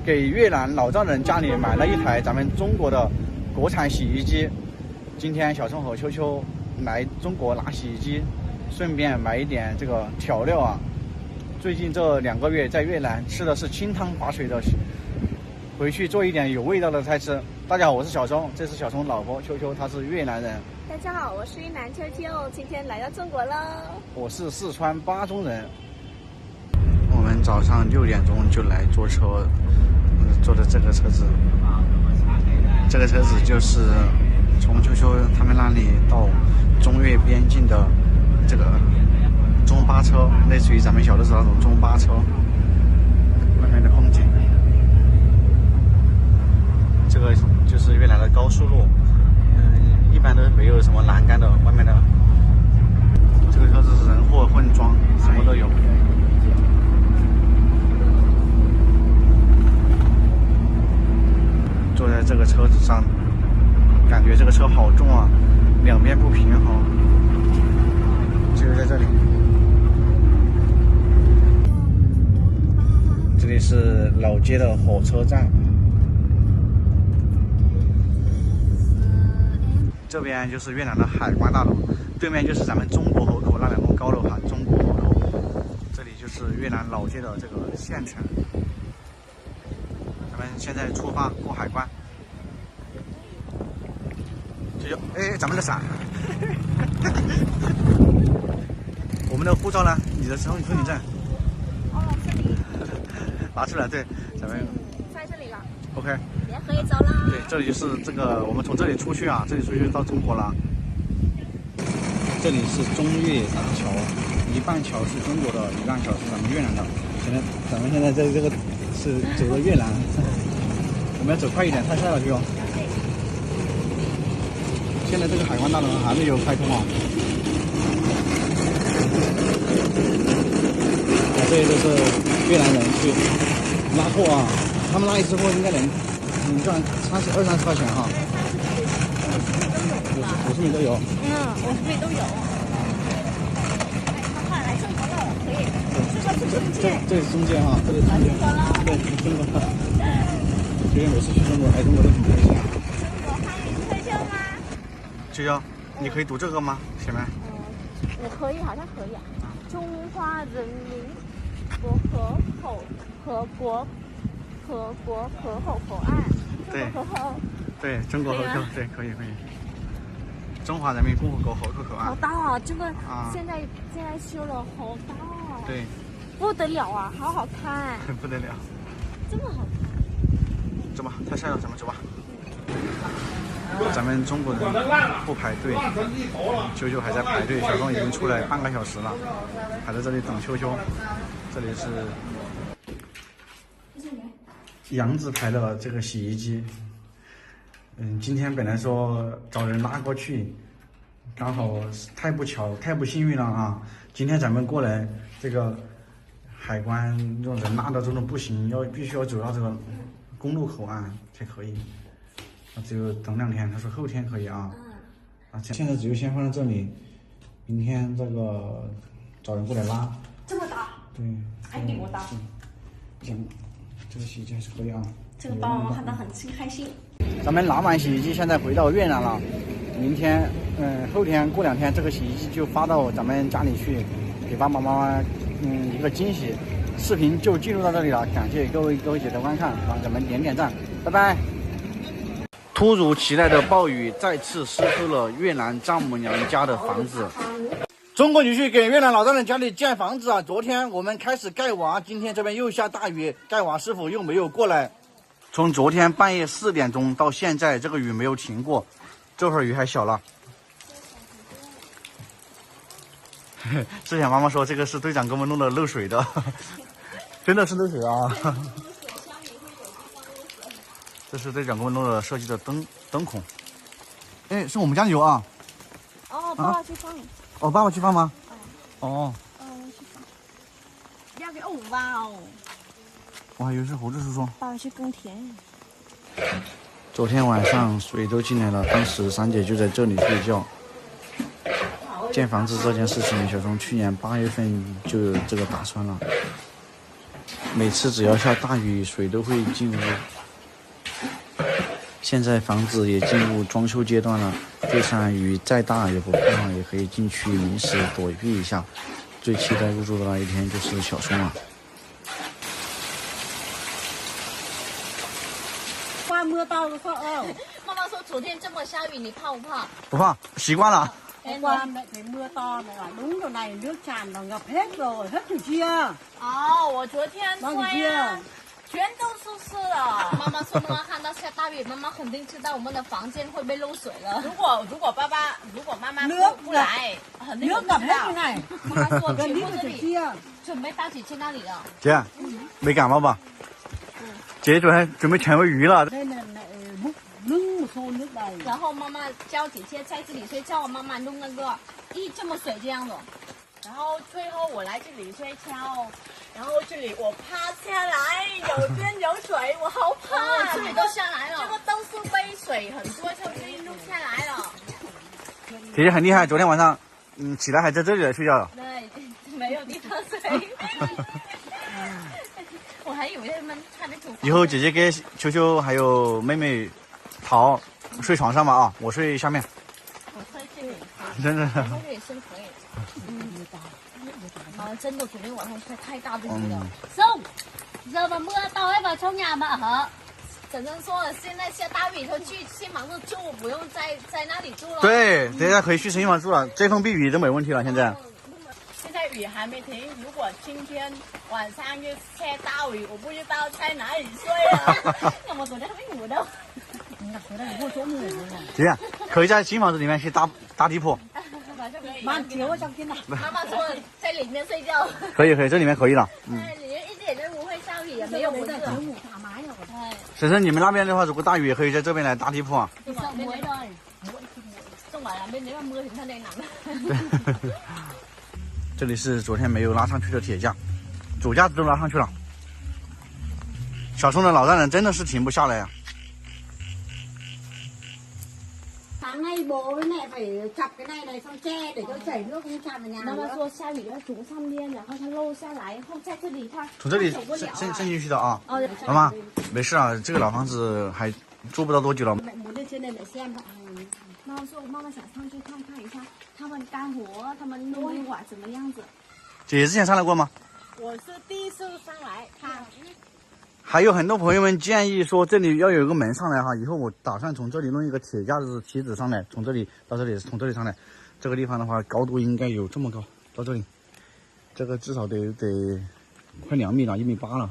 给越南老丈人家里买了一台咱们中国的国产洗衣机。今天小宋和秋秋来中国拿洗衣机，顺便买一点这个调料啊。最近这2个月在越南吃的是清汤寡水的，回去做一点有味道的菜吃。大家好，我是小宋，这是小宋老婆秋秋，她是越南人。大家好，我是越南秋秋，今天来到中国了。我是四川巴中人。我们早上6点钟就来坐车，坐的这个车子。这个车子就是从秋秋他们那里到中越边境的这个中巴车，类似于咱们小的时候那种中巴车。外面的风景，这个就是越南的高速路，一般都没有什么栏杆的，外面的这个车子是人货混装，什么都有。坐在这个车子上，感觉这个车好重啊，两边不平衡。就是在这里，这里是老街的火车站，这边就是越南的海关大楼，对面就是咱们中国河口那2栋高楼哈，中国河口。这里就是越南老街的这个县城。咱们现在出发过海关，这就咱们的伞，我们的护照呢？你的身份证？哦，这里拿出来，对，咱们在这里了。OK， 也可以走啦。对，这里就是这个，我们从这里出去啊，这里出去到中国了。这里是中越大桥，一半桥是中国的，一半桥是咱们越南的。咱们现在在这个是走到越南，我们要走快一点，太晒了就。现在这个海关大楼还没有开通啊。这些都是越南人去拉货啊，他们拉一次货应该能赚20-30块钱哈。50米都有。50米都有。快来中国了，可以。这是中间啊，这里是中间。对，中国。觉得每次去中国来中国都挺开心啊。中国欢迎秋秋吗？秋秋，你可以读这个吗？前面。我可以，好像可以啊。中华人民共和国河口口岸。对。河口。对，中国河口，对，可以。中华人民共和国河口口岸。好大啊！这个现在修了，好大啊！对。不得了啊，好好看。不得了。这么好看。走吧，太晒了，咱们走吧。咱们中国人不排队，秋秋还在排队，小宋已经出来半个小时了，还在这里等秋秋。这里是杨子牌的这个洗衣机。今天本来说找人拉过去，刚好太不巧，太不幸运了啊！今天咱们过来这个海关这种人拉的这种不行，必须要走到这个公路口岸才可以。只有等2天，他说后天可以啊。现在只有先放在这里，明天这个找人过来拉。这么大？对，还比我大。这个洗衣机还是可以啊。这个包我看到很开心。咱们拿完洗衣机，现在回到越南了。明天，后天过2天，这个洗衣机就发到咱们家里去，给爸爸妈妈，一个惊喜。视频就进入到这里了，感谢各位姐的观看，帮咱们点赞，拜拜。突如其来的暴雨再次湿透了越南丈母娘家的房子。中国女婿给越南老丈人家里建房子啊！昨天我们开始盖瓦，今天这边又下大雨，盖瓦师傅又没有过来。从昨天半夜4点钟到现在，这个雨没有停过，这会儿雨还小了。之前妈妈说这个是队长给我们弄的漏水的，真的是漏水啊！这是队长给我们弄的设计的灯孔。是我们家的油啊！哦，爸爸去放。哦，爸爸去放吗？哦。我去放。要给5万哦。我还以为是猴子叔叔。爸爸去耕田。昨天晚上水都进来了，当时3姐就在这里睡觉。建房子这件事情，小从去年8月份就有这个打算了。每次只要下大雨，水都会进屋。现在房子也进入装修阶段了，就算雨再大也不怕，也可以进去临时躲避一下。最期待入住的那一天就是小松了。qua mưa to có sợ. 妈妈说昨天这么下雨，你怕不怕？不怕，习惯了。 Hôm qua mẹ thấy mưa to mẹ bảo đúng chỗ này nước tràn là ngập hết rồi, hết thử chia. 哦，我昨天帮你对接呀，全都出事了。妈妈说，妈妈看到下大雨，妈妈肯定知道我们的房间会被漏水了。如果妈妈 Nước 不来，肯定 nước 不 ngập 知 hết 道 cái。này. 妈妈说 Gần 全 đi 部 phải 这 thử 里 chia. 准备大姐去那里了。姐，没感冒吧？姐昨天准备全喂鱼了。 Đây là mẹ múc nâng một xô nước đầy. 然后妈妈叫姐姐在这里睡觉，妈妈弄那个这么水这样的。然后最后我来这里睡觉，然后这里我趴下来，有边有水，我好怕。哦，这里都下来了。这个都是被水很多就被弄下来了。姐姐很厉害，昨天晚上起来还在这里来睡觉了。对，没有地方睡。我还以为他的厨房。以后姐姐给球球还有妹妹桃睡床上嘛啊，我睡下面。我睡这里，真的。然后这里生可以。真的昨天晚上下太大的雨了。Xong, giờ mà mưa to ấy vào trong nhà mà hả? 婶婶说了，现在下大雨以后去新房子住，不用在那里住了。对，大家可以去新房住了，遮风避雨都没问题了。现在。现在雨还没停，如果今天晚上就下大雨，我不知道在哪里睡了。我昨天还没ngủ đâu。 姐，可以在新房子里面去搭地铺。Mang chiếu ở trong kia này. 妈妈说在里面睡觉。可以，这里面可以了。里面一点都不会下雨，也没有蚊子。ngủ thoải mái rồi. 婶婶，你们那边的话，如果大雨也可以在这边来搭地铺啊。sợ muỗi thôi. Không phải là bên nếu mà mưa thì thân đây nặng. 这里是昨天没有拉上去的铁架，主架子都拉上去了。小松的老丈人真的是停不下来呀、Sáng nay bố với mẹ phải chọc cái này xong che để cho chảy nước không tràn vào nhà 妈妈 nữa. 说下雨要从上面，然后它漏下来，然后在这里它从这里走不了渗进去的啊。哦，妈妈，没事啊，这个老房子还住不到多久了。 Mẹ muốn lên trên này để xem ạ. 妈妈说妈妈想上去看看一下，他们干活，他们弄一会儿怎么样子？姐姐之前上来过吗？我是第一次上来看。还有很多朋友们建议说这里要有一个门上来哈，以后我打算从这里弄一个铁架子梯子上来，从这里到这里，从这里上来。这个地方的话，高度应该有这么高，到这里，这个至少得快2米了，1.8米了。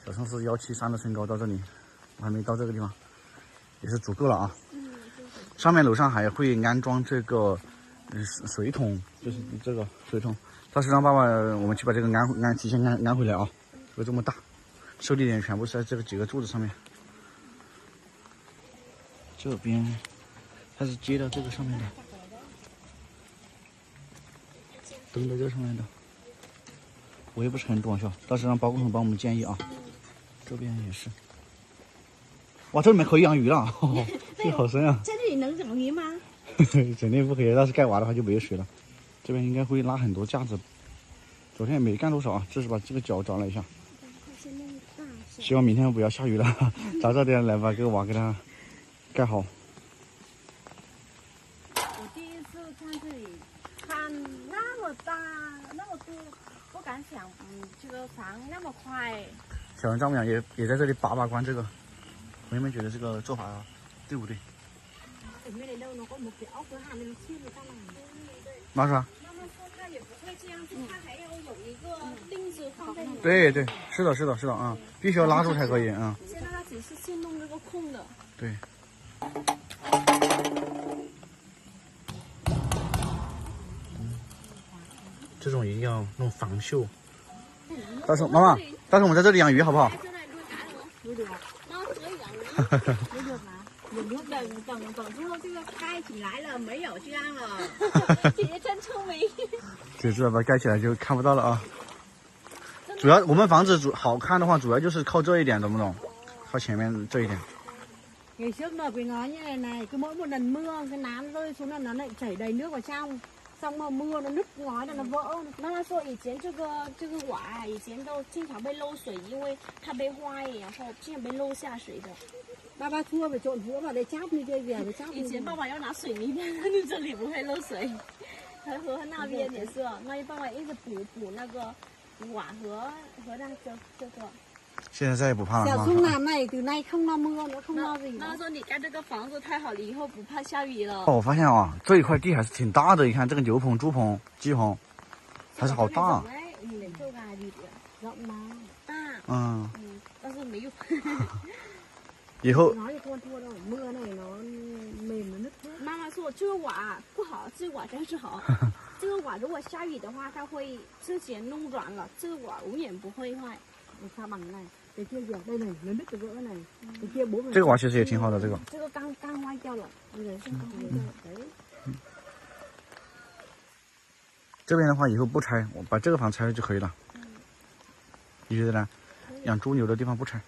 小松是173的身高，到这里我还没到这个地方，也是足够了啊。上面楼上还会安装这个水桶，就是这个水桶。到时让爸爸我们去把这个提前安回来啊，有这么大。受力点全部是在这个几个柱子上面，这边它是接到这个上面的，灯在这上面的，我也不是很懂是吧？到时候让包工头帮我们建议啊。这边也是，哇，这里面可以养鱼了，这好深啊！这里能养鱼吗？肯定不可以，要是盖瓦的话就没有水了。这边应该会拉很多架子，昨天也没干多少啊，就是把这个脚找了一下。希望明天不要下雨了，早点来把这个瓦给它盖好。我第一次看这里，看那么大，那么多，不敢想，这个房那么快。小人丈母娘也在这里把关这个，朋友们觉得这个做法对不对？妈说？妈妈说她也不会这样子，她还要有一个钉子放在里面。对对，是的，是的，是的啊，必须要拉住才可以啊。现在她只是去弄这个空的。对。这种一定要弄防锈。到时候妈妈，到时候我们在这里养鱼好不好？等之后这个盖起来了，没有这样了。姐姐真聪明。姐知道把它盖起来就看不到了啊。主要我们房子好看的话，主要就是靠这一点，懂不懂？靠前面这一点。 Ngày trước là phải nói như này này, cứ mỗi một lần mưa cái nám rơi xuống là nó lại chảy đầy nước vào trong. xong mà mưa nó nứt ngói là nó vỡ. 妈妈说以前这个瓦以前都经常被漏水，因为它被坏，然后经常被漏下水的。爸爸说phải trộn vữa vào để chát như kia về để chát. 以前爸爸要拿水泥的，这里不会漏水。和那边也是，那边爸爸一直补那个瓦和那个这个。现在再也不怕了。Dạ không làm này từ nay không lo mưa nữa, không lo gì. 妈妈说你盖这个房子太好了，以后不怕下雨了。我发现啊，这一块地还是挺大的。你看这个牛棚、猪棚、鸡棚，还是好大。Rộng mà. 大。嗯。但是没用。以后。nói thì con thua đâu, mưa này nó mềm nó nứt hết. 妈妈说这个瓦不好，这个瓦真是好。这个瓦如果下雨的话，它会之前弄软了，这个瓦永远不会坏。Sao bằng này, cái kia kìa, đây này, nó nứt cái vỡ này, cái kia bố mình. 这个瓦其实也挺好的，这个。这个刚坏掉了，对，刚坏掉了。对。这边的话以后不拆，我把这个房拆了就可以了。你觉得呢？养猪牛的地方不拆。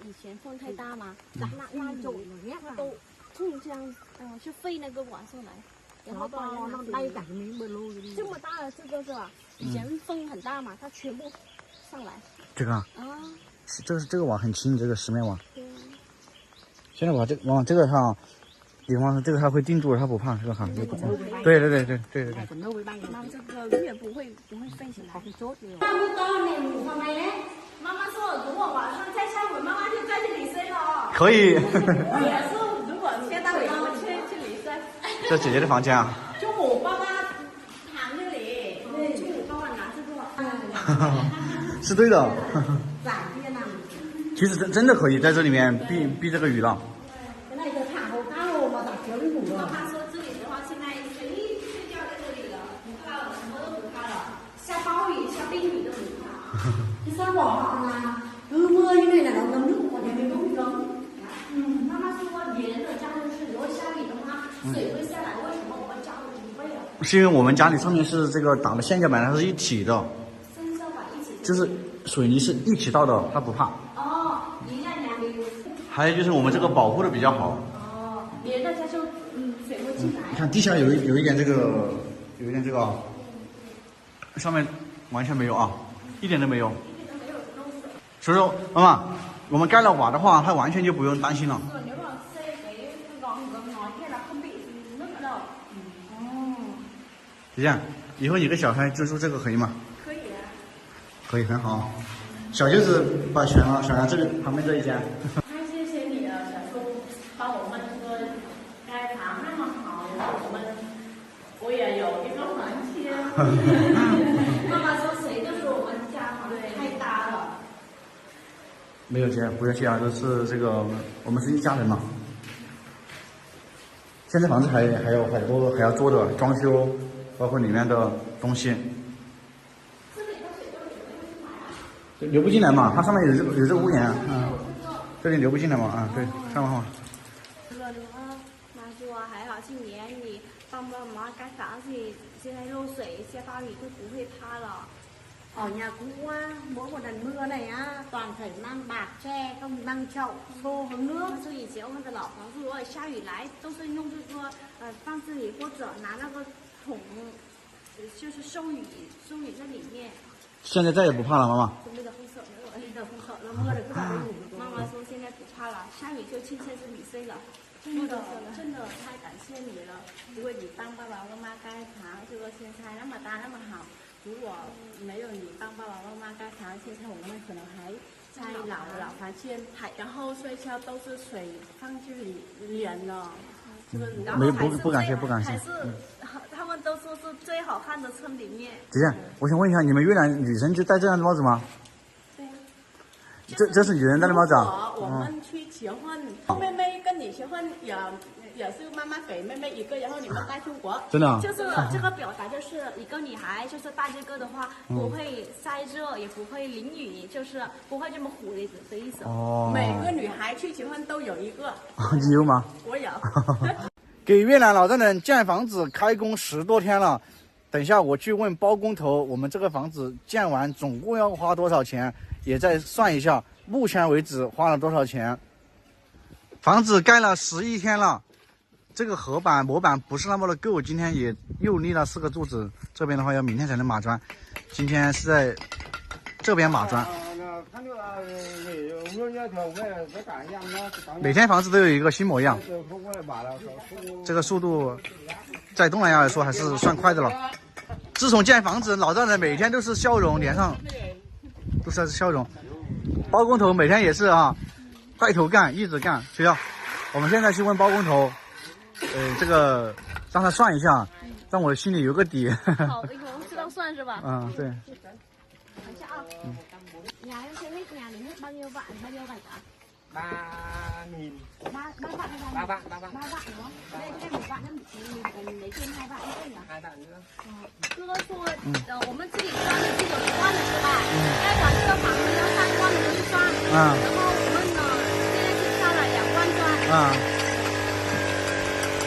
以前风太大嘛，那种它都冲这样去飞那个瓦上来，然后把nó bay cả cái miếng bờ lô đi. 这么大的这个是吧？以前风很大嘛，它全部上来。这个啊？这个瓦很轻，这个石面瓦。对。现在把这往这个上，比方说这个它会定住，它不怕这个哈。对。妈妈这个永远不会飞起来。妈妈说，如果晚上再下雨，妈妈就在这里睡了。可以。我也是，如果下大雨，我去这里睡。这姐姐的房间啊。中午爸爸躺这里，中午爸爸拿这个。是对的。其实真的可以在这里面避这个雨了。Cái này giờ thả hồ cá hồ mà thả chiếu đi ngủ rồi. 妈妈说这里的话，现在随意睡觉在这里了，不怕了，什么都不怕了，下暴雨、下冰雨都不怕。Thì sao bỏ họ là cứ mưa như này là nó ngấm nước, còn nhà mình không bị ngấm. 妈妈说别人的家都是，如果下雨的话，水会下来，为什么我们家都不会啊？是因为我们家里上面是这个打的线脚板，它是一体的。线脚板一起。就是水泥是一起倒的，它不怕。哦，你看两边。还有就是我们这个保护的比较好。哦，别的家就水会进来。你看地下有一点这个，上面完全没有啊，一点都没有。所以说，妈妈，我们盖了瓦的话，它完全就不用担心了。姐姐，以后你跟小孩就住这个可以吗？可以啊。可以，很好。小舅子把选了这里旁边这一间。太谢谢你了，小叔，帮我们这个盖房那么好，然后我也有一个房间。妈妈说谁都说我们家房子太大了。没有姐，不要谢啊，都是这个，我们是一家人嘛。现在房子还有很多还要做的装修，包括里面的东西。流不进来嘛，它上面有这个屋檐，这里流不进来嘛，对，上面嘛。妈说还好，今年你帮妈盖房子，现在漏水下大雨就不会怕了。Ở nhà cũ á, mỗi một lần mưa này á, toàn phải mang bạt tre, không mang chậu, xô hứng nước. 就以前我们的老房子，如果下雨来，都是用这个放这里，或者拿那个桶，就是收雨在里面。现在再也不怕了，妈妈。那个风手没有，那个风手了，摸着不打雨。妈妈说现在不怕了，下雨就去这里睡了。真的太感谢你了，因为你帮爸爸妈妈盖房，这个现在那么大那么好。如果没有你帮爸爸妈妈盖房，现在我们可能还在老房间，然后睡觉都是水放这里脸了。这个不感谢。还是他们都说是最好看的村里面。姐姐，我想问一下，你们越南女生就戴这样的帽子吗？对呀。这是女人戴的帽子啊。我们去结婚，妹妹跟你结婚也是妈妈给妹妹一个，然后你们带出国。真的啊？就是这个表达，就是一个女孩，就是带这个的话，不会晒热，也不会淋雨，就是不会这么苦的意思。哦。每个女孩去结婚都有一个。你有吗？我有。给越南老丈人建房子开工10多天了，等一下我去问包工头，我们这个房子建完总共要花多少钱，也再算一下，目前为止花了多少钱。房子盖了11天了，这个合板模板不是那么的够，今天也又立了4个柱子，这边的话要明天才能码砖，今天是在这边码砖。每天房子都有一个新模样，这个速度在东南亚来说还是算快的了。自从建房子，老丈人每天都是笑容，脸上都是笑容。包工头每天也是啊，带头干，一直干。学校，我们现在去问包工头，这个让他算一下，让我心里有个底。好，以后知道算是吧？嗯，对。等一下啊。Nhà em xây hết nhà đến hết bao nhiêu vạn cả? 3.000. 3 vạn. 3 vạn đúng không? Đây thêm 1 vạn nữa, mình lấy thêm 2 vạn nữa nhỉ? 2 vạn nữa. 哥哥说，我们这里装的是有1万的是吧？该把这个房子要3万的去装，然后我们呢现在只下了2万砖。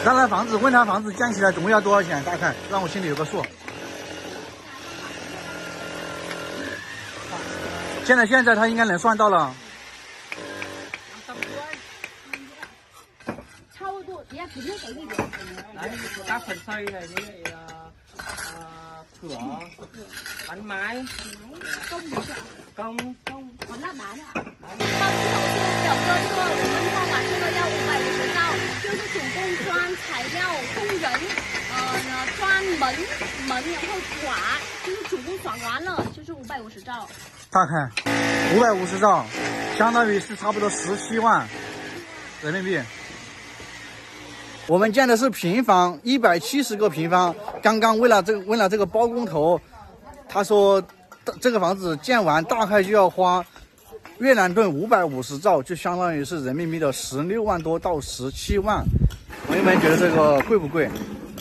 让他房子问他房子建起来总共要多少钱？大概让我心里有个数。现在他应该能算到了。差不多，人家肯定给力的。Đấy, các phần xây này với lại cửa, bắn mái, công, còn lát đá nữa ạ。包工头说，表哥说我们画完这个要550兆，就是总共砖、材料、工人，砖门，然后瓦，就是总共算完了就是550兆。大概550兆，相当于是差不多17万人民币。我们建的是平房，170个平方。刚刚问了这个包工头，他说这个房子建完大概就要花越南盾550兆，就相当于是人民币的16万多到17万。朋友们觉得这个贵不贵？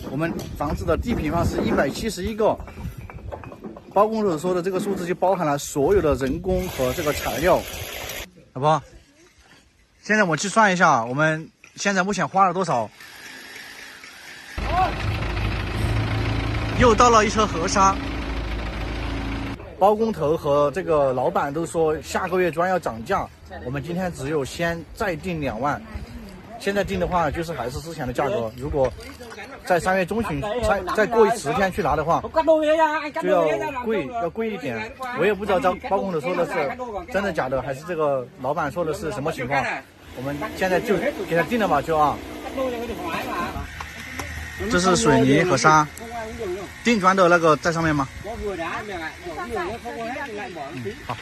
我们房子的地平方是171个。包工头说的这个数字就包含了所有的人工和这个材料，好不好？现在我去算一下，我们现在目前花了多少？又到了一车河沙。包工头和这个老板都说下个月砖要涨价，我们今天只有先再定2万，现在定的话就是还是之前的价格。如果在3月中旬再过10天去拿的话，就要贵一点。我也不知道包工头说的是真的假的，还是这个老板说的是什么情况。我们现在就给他定了吧，就啊。这是水泥和沙，定砖的那个在上面吗？好，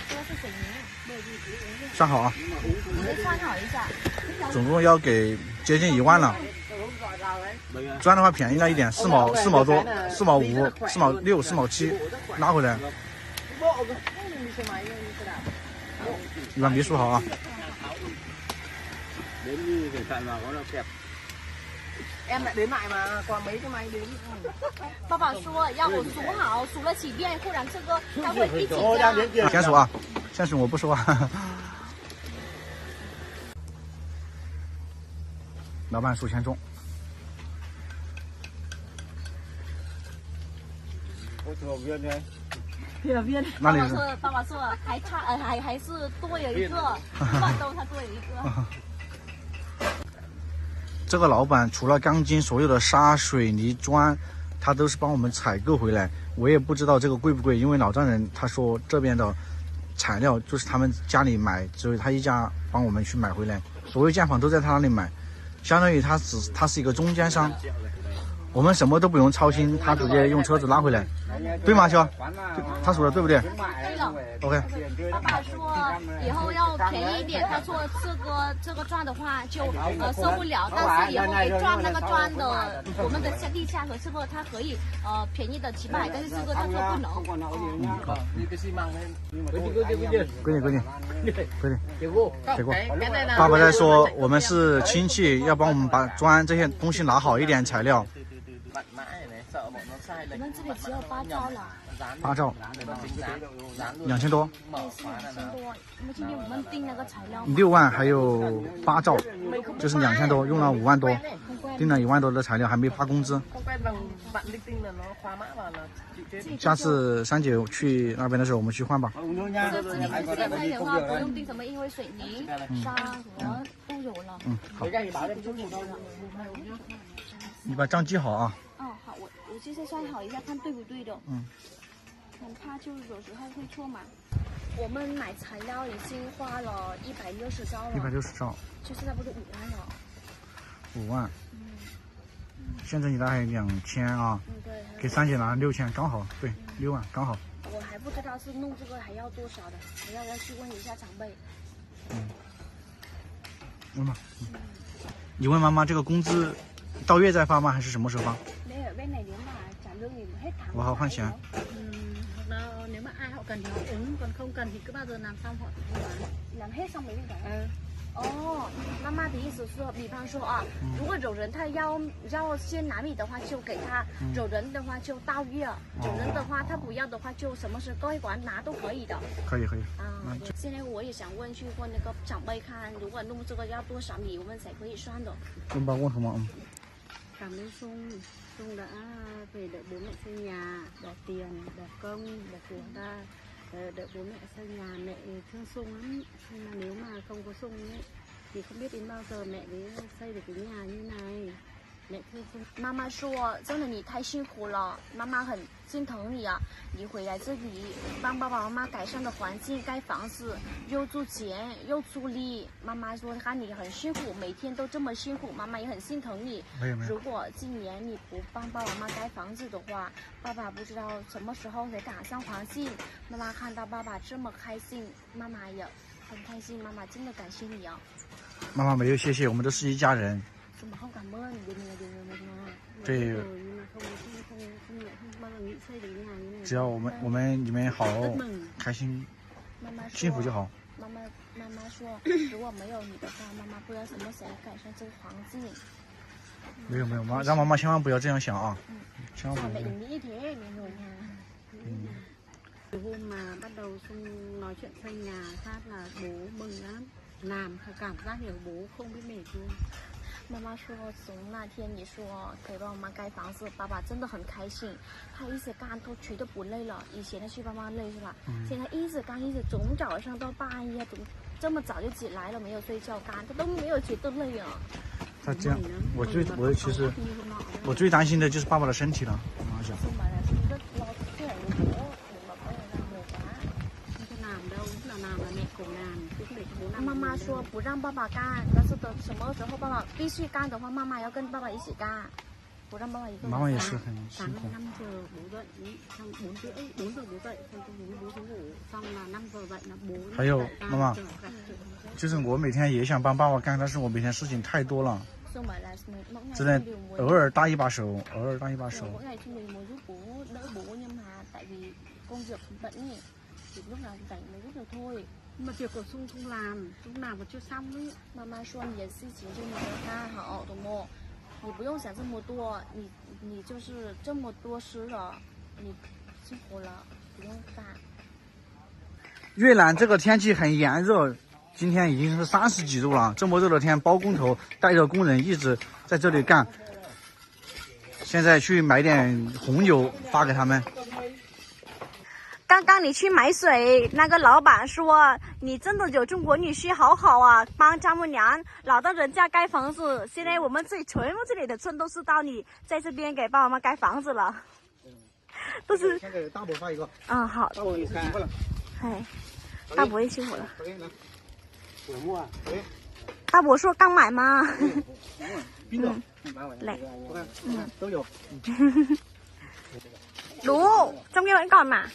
算好啊。算好一下。总共要给接近1万了。砖的话便宜了一点，4毛多，4毛5、4毛6、4毛7，拿回来。一万别数好啊。爸爸说让我数好，数了几遍，不然这个他会一起加。先数啊，先数我不说啊。老板数先中。那里是爸爸说还差还是多有一个1万多，他多有一个。这个老板除了钢筋，所有的沙、水泥、砖，他都是帮我们采购回来。我也不知道这个贵不贵，因为老丈人他说这边的材料就是他们家里买，所以他一家帮我们去买回来，所有建房都在他那里买，相当于他是一个中间商。我们什么都不用操心，他直接用车子拉回来，对吗，肖？他说的对不对？对了。OK。爸爸说以后要便宜一点，他说这个砖的话就受不了，但是以后给赚那个砖的我们的地价和这个它可以便宜的700，但是这个他说不能。闺女，结果爸爸在说我们是亲戚，要帮我们把砖这些东西拿好一点材料。我们这里只有8兆了。8兆，2000多。对，是2000多。因为今天我们订那个材料6万还有8兆，就是2000多，用了5万多，订了1万多的材料，还没发工资。下次3姐去那边的时候，我们去换吧。这里开的话不用订什么，因为水泥、沙和工有了。好。你把账记好啊。哦，好，我记下算好一下，看对不对的。很怕就是有时候会错嘛。我们买材料已经花了160兆了。160兆。就是差不多5万了。5万。现在你那还有2000啊。对。给三姐拿6000，刚好，对，6万刚好。我还不知道是弄这个还要多少的，还要去问一下长辈。问吧。你问妈妈这个工资到月再发吗？还是什么时候发？没有，bên này nếu mà trả lương thì hết tháng. 我好换钱。hoặc là nếu mà ai họ cần thì họ ứng, còn không cần thì cứ bao giờ làm xong họ thanh toán. Làm hết xong mới đi trả. 哦，妈妈的意思是，比方说啊，如果有人他要先拿米的话，就给他；有人的话就到月；有人的话他不要的话，就什么时候该管拿都可以的。可以。啊，现在我也想去问那个长辈看，如果弄这个要多少米，我们才可以算的。问吧，问什么？ Cảm ơn Sung đã về đợi bố mẹ xây nhà, đợi tiền, đợi công, đợi của ta, đợi bố mẹ xây nhà. Mẹ thương Sung lắm, nhưng mà nếu mà không có Sung ấy thì không biết đến bao giờ mẹ mới xây được cái nhà như này. Mẹ thương Sung. 妈妈说：“真的，你太辛苦了，妈妈很心疼你啊！你回来这里帮爸爸妈妈改善的环境，盖房子，又租钱又出力。妈妈说看你很辛苦，每天都这么辛苦，妈妈也很心疼你。如果今年你不帮爸爸妈妈盖房子的话，爸爸不知道什么时候才赶上环境。妈妈看到爸爸这么开心，妈妈也很开心。妈妈真的感谢你啊！妈妈没有谢谢，我们都是一家人。” 怎么好感恩？对，只要我们你们好开心幸福就好。妈妈说，如果没有你的话，妈妈不知道什么时候改善这个环境。没有，让妈妈千万不要这样想啊！千万不要。Hôm mà bắt đầu Sung nói chuyện xây nhà phát là bố mừng lắm, làm cảm giác hiểu bố không biết mệt luôn. 妈妈说，从那天你说给爸妈盖房子，爸爸真的很开心。他一直干都觉得不累了，以前他去爸妈累是吧？现在一直干，一直从早上到半夜，这么早就起来了，没有睡觉干，他都没有觉得累啊。他这样，我其实我最担心的就是爸爸的身体了。我想。妈妈说不让爸爸干，但是等什么时候爸爸必须干的话，妈妈要跟爸爸一起干，不让爸爸一个人干。妈妈也是很辛苦。 5 giờ bố dậy, xong 4 giờ bố dậy, xong bố xuống ngủ, xong là 5 giờ dậy là bố. 还有妈妈，就是我每天也想帮爸爸干，但是我每天事情太多了，只能偶尔搭一把手，偶尔搭一把手。 mỗi ngày Trung Bình muốn giúp bố đỡ bố nhưng mà tại vì công việc bận nhỉ, thì lúc nào rảnh mới giúp được thôi. Mà việc của Sung không làm, lúc nào mà chưa xong ấy. 妈妈说你的事情就没有干好，懂不？你不用想这么多，你就是这么多事了，你辛苦了，不用干。越南这个天气很炎热，今天已经是30几度了，这么热的天，包工头带着工人一直在这里干。现在去买点红酒发给他们。 刚刚你去买水，那个老板说你真的有中国女婿，好好啊，帮丈母娘老到人家盖房子。现在我们全部这里的村都知道你在这边给爸爸妈妈盖房子了，都是。先给大伯发一个。嗯，好。大伯也辛苦了。哎，大伯也辛苦了。来。大伯說剛買嘛。邊度？嚟。都有。đủ, trong kia vẫn còn mà.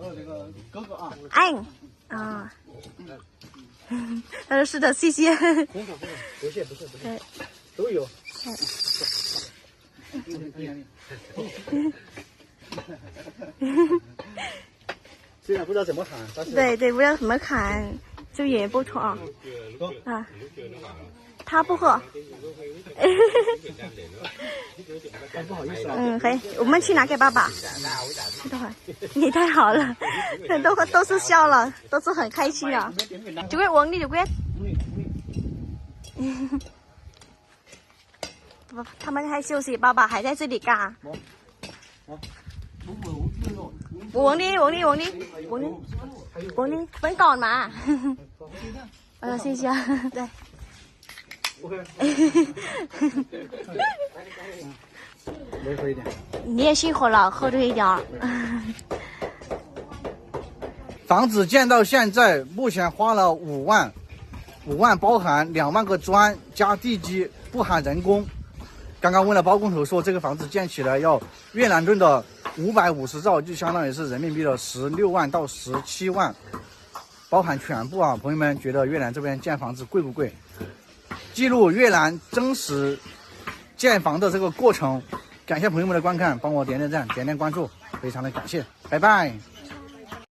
这个哥哥啊。anh. 啊。他说是的，谢谢。不谢。都有。虽然不知道怎么喊，但是对，不知道怎么喊，就也不错啊。啊，他不喝。不好意思啊。嗯，可以，我们去拿给爸爸。等会儿，你太好了，都是笑了，都是很开心啊。chú Quyết uống đi chú Quyết. 他们还休息，爸爸还在这里干。Uống đi, uống đi, uống đi. Uống đi. Uống đi, vẫn còn mà. Xin chào. Đây.喝一点。你也辛苦了，喝多一点儿。房子建到现在，目前花了5万，5万包含2万个砖加地基，不含人工。刚刚问了包工头说，这个房子建起来要越南盾的550兆，就相当于是人民币的16万到17万，包含全部啊！朋友们觉得越南这边建房子贵不贵？记录越南真实建房的这个过程。感谢朋友们的观看，帮我点点赞，点点关注，非常的感谢，拜拜。